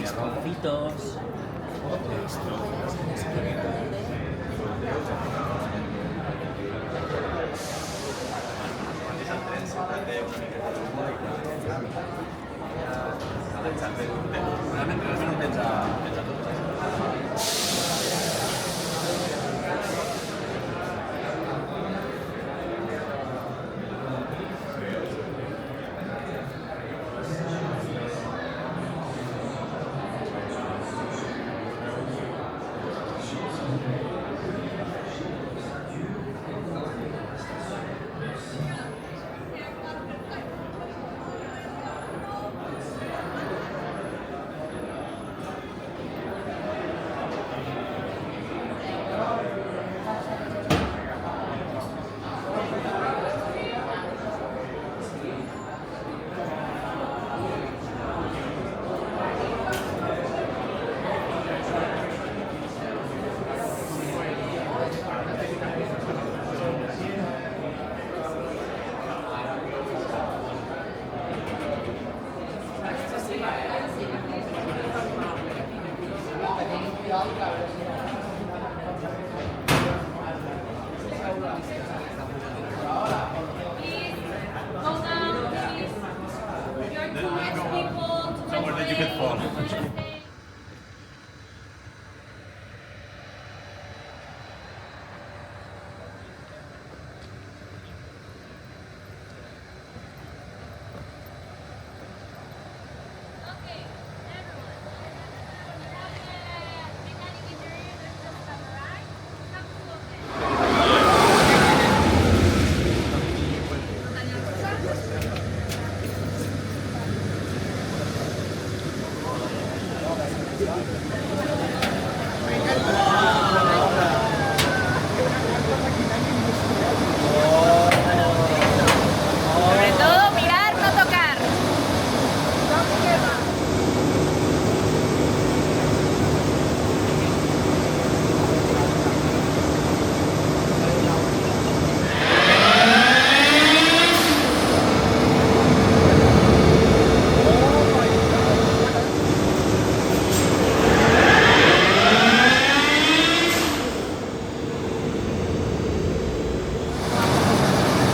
Esconfitos.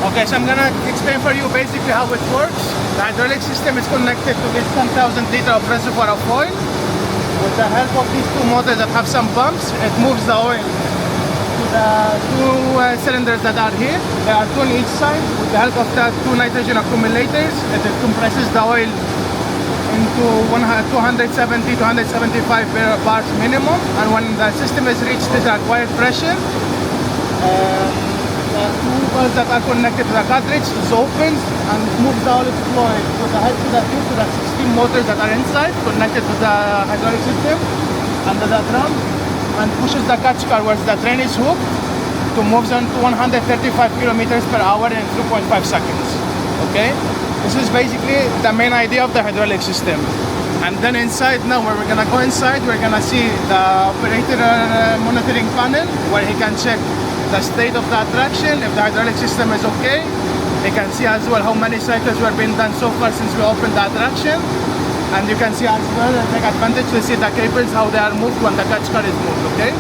Okay, so I'm gonna explain for you basically how it works. The hydraulic system is connected to this 10,000 liter of reservoir of oil. With the help of these two motors that have some pumps, it moves the oil to the two cylinders that are here. There are two on each side. With the help of the two nitrogen accumulators, it compresses the oil into 270 to 175 bars minimum. And when the system has reached the required pressure, the two valves that are connected to the cartridge is opened and moves the olive fluid with the head to the tube to the 16 motors that are inside, connected to the hydraulic system under the drum, and pushes the catch car where the train is hooked to move on to 135 kilometers per hour in 3.5 seconds. Okay? This is basically the main idea of the hydraulic system. And then inside now, where we're gonna go inside, we're gonna see the operator monitoring panel where he can check the state of the attraction, if the hydraulic system is okay. You can see as well how many cycles were being done so far since we opened the attraction. And you can see as well, take advantage to see the cables, how they are moved when the catch car is moved, okay?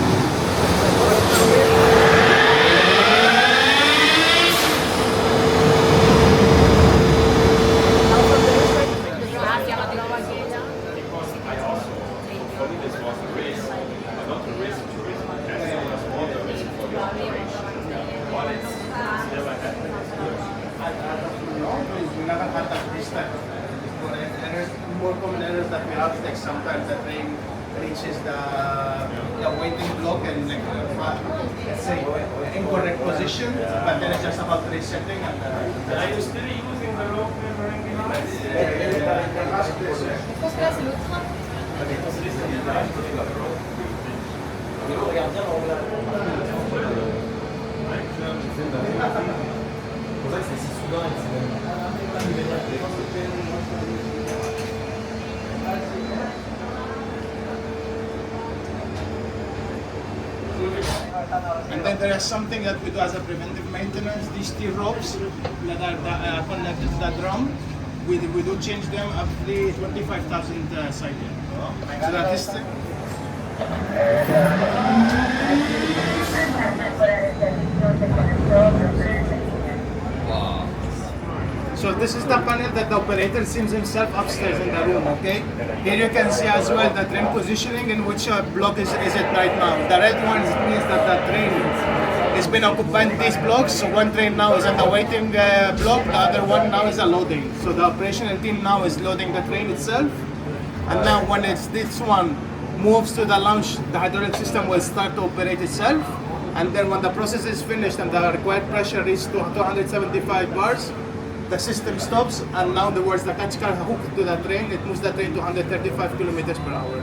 More common errors that we have, like sometimes the train reaches the waiting block and let's say incorrect position, but then it's just about resetting. And are you still using the rope memory device? And then there is something that we do as a preventive maintenance, these steel ropes that are connected to the drum. we do change them up to 25,000 cycles. So that is Wow. So this is the panel that the operator sees himself upstairs in the room, okay? Here you can see as well the train positioning in which block is it right now. The red one means that the train has been occupying these blocks. So one train now is in the waiting block, the other one now is a loading. So the operational team now is loading the train itself. And now when it's this one moves to the launch, the hydraulic system will start to operate itself. And then when the process is finished and the required pressure reaches to 275 bars, the system stops, and now the words the catch car hooked to the train, it moves the train to 135 kilometers per hour.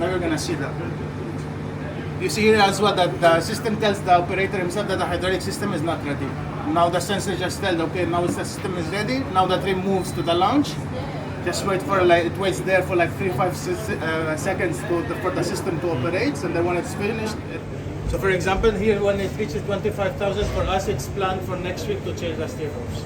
Now you're gonna see that. You see here as well that the system tells the operator himself that the hydraulic system is not ready. Now the sensor just tells, okay, now the system is ready. Now the train moves to the launch. Just wait for it waits there for like 3-5 seconds for the system to operate, and then when it's finished. So for example, here when it reaches 25,000 for us, it's planned for next week to change the steer ropes.